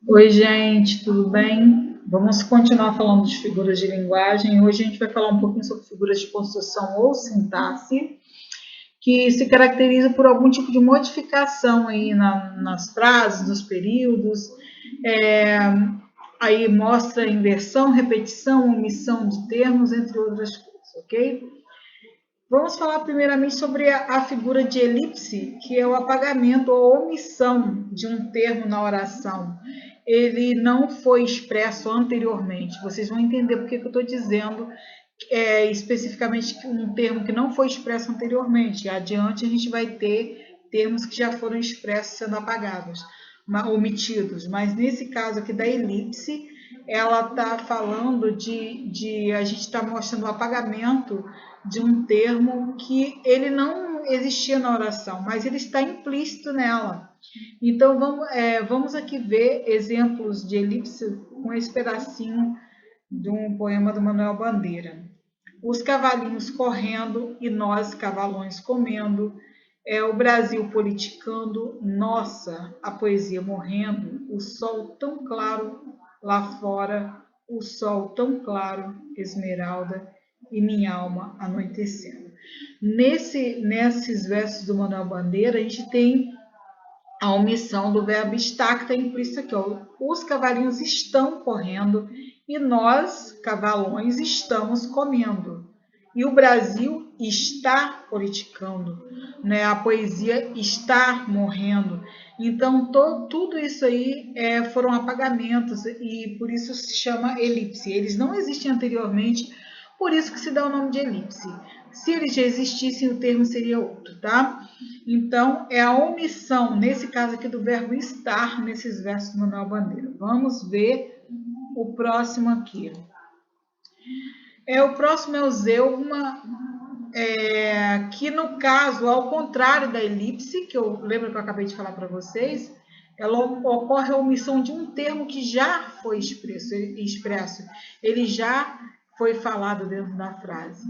Oi, gente, tudo bem? Vamos continuar falando de figuras de linguagem. Hoje a gente vai falar um pouquinho sobre figuras de construção ou sintaxe, que se caracteriza por algum tipo de modificação aí nas frases, nos períodos. É, Aí mostra inversão, repetição, omissão de termos, entre outras coisas, ok? Vamos falar primeiramente sobre a figura de elipse, que é o apagamento ou omissão de um termo na oração. Ele não foi expresso anteriormente. Vocês vão entender por que eu estou dizendo especificamente um termo que não foi expresso anteriormente. Adiante a gente vai ter termos que já foram expressos sendo apagados, omitidos. Mas nesse caso aqui da elipse, ela está falando de a gente está mostrando o apagamento de um termo que ele não existia na oração, mas ele está implícito nela. Então vamos aqui ver exemplos de elipse com esse pedacinho de um poema do Manuel Bandeira. Os cavalinhos correndo e nós cavalões comendo, o Brasil politicando, nossa, a poesia morrendo, o sol tão claro lá fora, o sol tão claro, esmeralda, e minha alma anoitecendo. Nesses versos do Manuel Bandeira, a gente tem a omissão do verbo estar, que está implícito aqui. Ó. Os cavalinhos estão correndo e nós, cavalões, estamos comendo. E o Brasil está politicando, né? A poesia está morrendo. Então, tudo isso aí foram apagamentos e por isso se chama elipse. Eles não existem anteriormente, por isso que se dá o nome de elipse. Se eles já existissem, o termo seria outro, tá? Então, é a omissão, nesse caso aqui, do verbo estar, nesses versos do Manuel Bandeira. Vamos ver o próximo aqui. O próximo é o zeugma, que no caso, ao contrário da elipse, que eu lembro que eu acabei de falar para vocês, ela ocorre a omissão de um termo que já foi expresso. Ele já foi falado dentro da frase,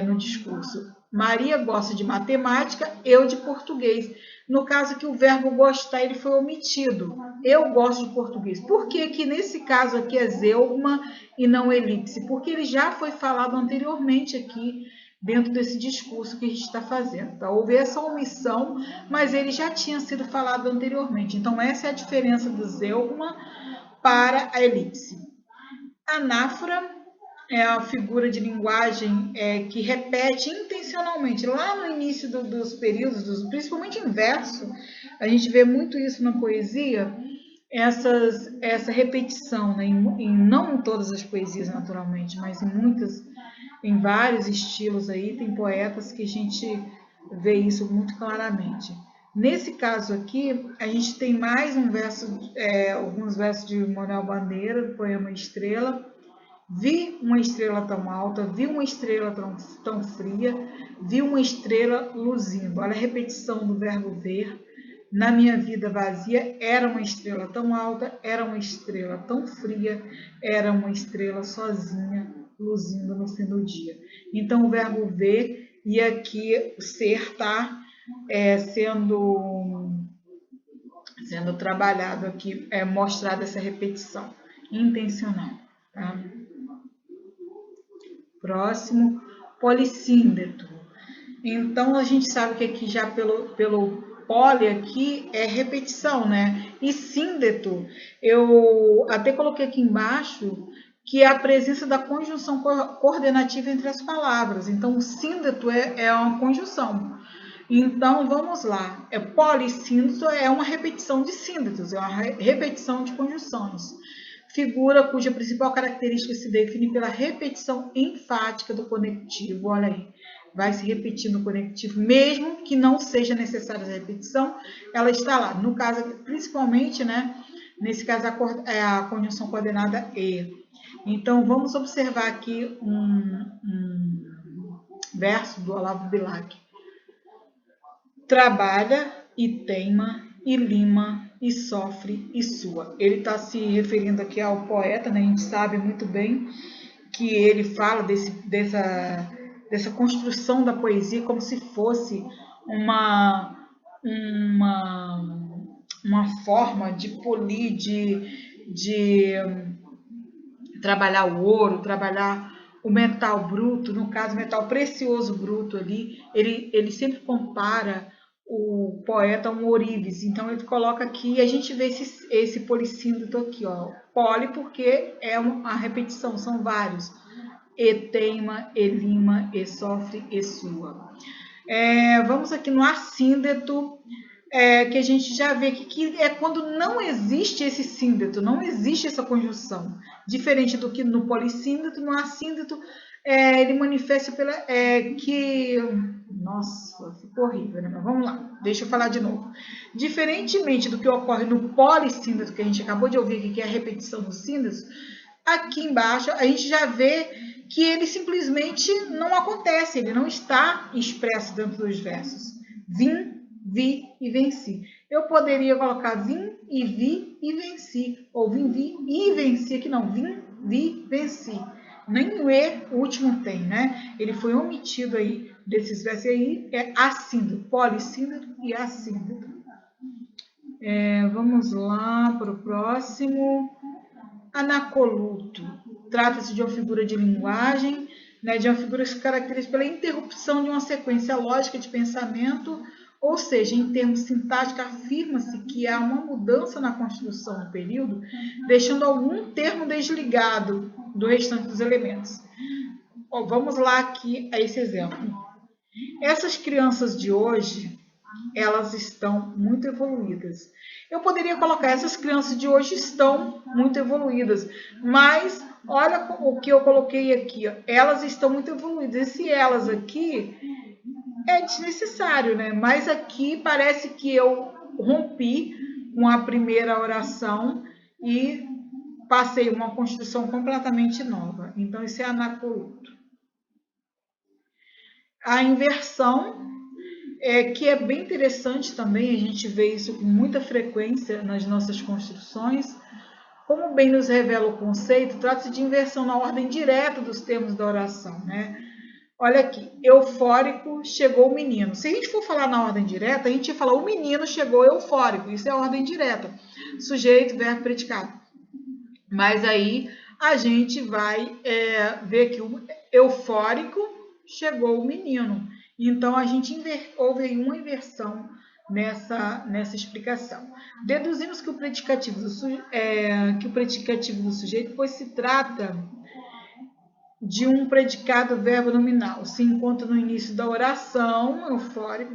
no discurso. Maria gosta de matemática, eu de português. No caso que o verbo gostar ele foi omitido. Eu gosto de português. Por que que nesse caso aqui é zeugma e não elipse? Porque ele já foi falado anteriormente aqui dentro desse discurso que a gente está fazendo. Tá? Houve essa omissão, mas ele já tinha sido falado anteriormente. Então, essa é a diferença do zeugma para a elipse. Anáfora é a figura de linguagem que repete intencionalmente. Lá no início dos períodos, principalmente em verso, a gente vê muito isso na poesia, essa repetição, né? Não em todas as poesias, naturalmente, mas em vários estilos aí, tem poetas que a gente vê isso muito claramente. Nesse caso aqui, a gente tem mais um verso, alguns versos de Manuel Bandeira, do poema Estrela. Vi uma estrela tão alta, vi uma estrela tão fria, vi uma estrela luzindo. Olha a repetição do verbo ver. Na minha vida vazia, era uma estrela tão alta, era uma estrela tão fria, era uma estrela sozinha, luzindo no fim do dia. Então, o verbo ver e aqui ser está sendo trabalhado aqui, mostrada essa repetição intencional. Tá? Próximo, polissíndeto. Então, a gente sabe que aqui já pelo poli aqui é repetição, né? E síndeto, eu até coloquei aqui embaixo que é a presença da conjunção coordenativa entre as palavras. Então, o síndeto é uma conjunção. Então, vamos lá. Polissíndeto é uma repetição de síndetos, é uma repetição de conjunções. Figura cuja principal característica se define pela repetição enfática do conectivo. Olha aí, vai se repetindo o conectivo, mesmo que não seja necessária a repetição, ela está lá. No caso, principalmente, né? Nesse caso, a conjunção coordenada e. Então, vamos observar aqui um verso do Olavo Bilac. Trabalha e teima e lima e sofre e sua. Ele está se referindo aqui ao poeta, né? A gente sabe muito bem que ele fala dessa construção da poesia como se fosse uma uma forma de polir, de trabalhar o ouro, trabalhar o metal bruto, no caso, metal precioso bruto ali, ele sempre compara o poeta a um ourives, então ele coloca aqui, e a gente vê esse polissíndrito aqui, ó, poli porque é a repetição, são vários, e teima, e lima, e sofre, e sua. Vamos aqui no assíndeto, que a gente já vê que é quando não existe esse síndeto, não existe essa conjunção. Diferente do que no polissíndeto, no assíndeto, ele manifesta que... Nossa, ficou horrível, né? Mas vamos lá, deixa eu falar de novo. Diferentemente do que ocorre no polissíndeto, que a gente acabou de ouvir aqui, que é a repetição dos síndetos, aqui embaixo a gente já vê que ele simplesmente não acontece, ele não está expresso dentro dos versos. Vim, vi e venci. Eu poderia colocar vim e vi e venci, ou vim, vi e venci, aqui não, vim, vi, venci. Nem o E o último tem, né? Ele foi omitido aí desses versos aí, é assíndeto, polissíndeto e assíndeto. Vamos lá para o próximo. Anacoluto. Trata-se de uma figura de linguagem, né, de uma figura que se caracteriza pela interrupção de uma sequência lógica de pensamento, ou seja, em termos sintáticos, afirma-se que há uma mudança na construção do período, deixando algum termo desligado do restante dos elementos. Vamos lá aqui a esse exemplo. Essas crianças de hoje, elas estão muito evoluídas. Eu poderia colocar, essas crianças de hoje estão muito evoluídas, mas olha o que eu coloquei aqui, ó. Elas estão muito evoluídas. Esse elas aqui é desnecessário, né? Mas aqui parece que eu rompi com a primeira oração e passei uma construção completamente nova. Então, isso é anacoluto. A inversão, que é bem interessante também, a gente vê isso com muita frequência nas nossas construções. Como bem nos revela o conceito, trata-se de inversão na ordem direta dos termos da oração, né? Olha aqui, eufórico, chegou o menino. Se a gente for falar na ordem direta, a gente ia falar o menino chegou eufórico, isso é a ordem direta. Sujeito, verbo, predicado. Mas aí a gente vai ver que o eufórico chegou o menino. Então, a gente houve uma inversão nessa explicação. Deduzimos que o predicativo do sujeito, pois se trata de um predicado verbo nominal, se encontra no início da oração, eufórico,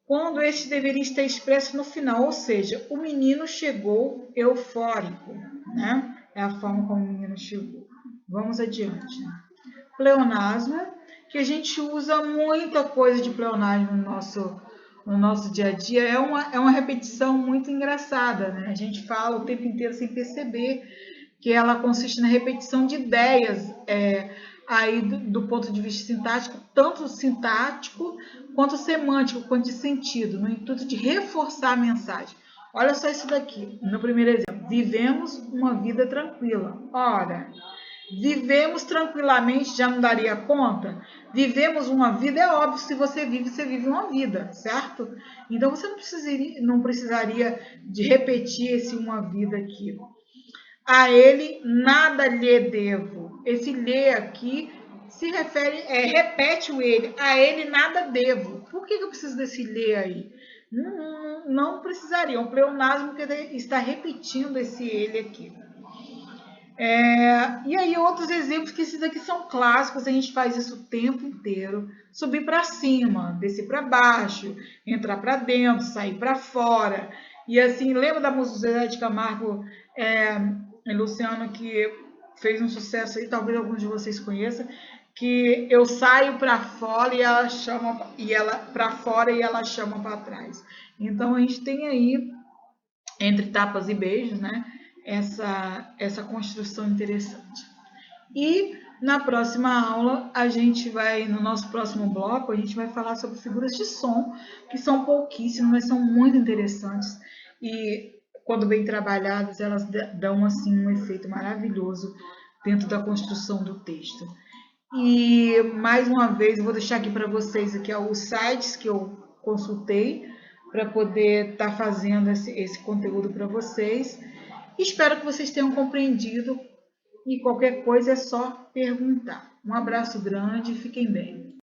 quando este deveria estar expresso no final, ou seja, o menino chegou eufórico, né? É a forma como o menino chegou. Vamos adiante. Pleonasmo, que a gente usa muita coisa de pleonasmo no nosso dia a dia, é uma repetição muito engraçada, né? A gente fala o tempo inteiro sem perceber que ela consiste na repetição de ideias, aí do ponto de vista sintático, tanto sintático quanto semântico, quanto de sentido, no intuito de reforçar a mensagem. Olha só isso daqui, no primeiro exemplo. Vivemos uma vida tranquila. Ora, vivemos tranquilamente, já não daria conta? Vivemos uma vida, é óbvio, se você vive uma vida, certo? Então, você não precisaria de repetir esse uma vida aqui. A ele nada lhe devo. Esse lhe aqui se refere, repete o ele. A ele nada devo. Por que eu preciso desse lhe aí? Não precisaria. Um pleonasmo que está repetindo esse ele aqui. E aí outros exemplos que esses aqui são clássicos, a gente faz isso o tempo inteiro. Subir para cima, descer para baixo, entrar para dentro, sair para fora. E assim, lembra da música do Zezé de Camargo e Luciano, que fez um sucesso aí, talvez alguns de vocês conheçam, que eu saio para fora e ela chama, e ela para fora e ela chama para trás. Então a gente tem aí, entre tapas e beijos, né, essa construção interessante. E na próxima aula, no nosso próximo bloco, a gente vai falar sobre figuras de som, que são pouquíssimas, mas são muito interessantes. E quando bem trabalhadas, elas dão assim um efeito maravilhoso dentro da construção do texto. E mais uma vez, eu vou deixar aqui para vocês aqui os sites que eu consultei para poder estar fazendo esse conteúdo para vocês. Espero que vocês tenham compreendido e qualquer coisa é só perguntar. Um abraço grande e fiquem bem.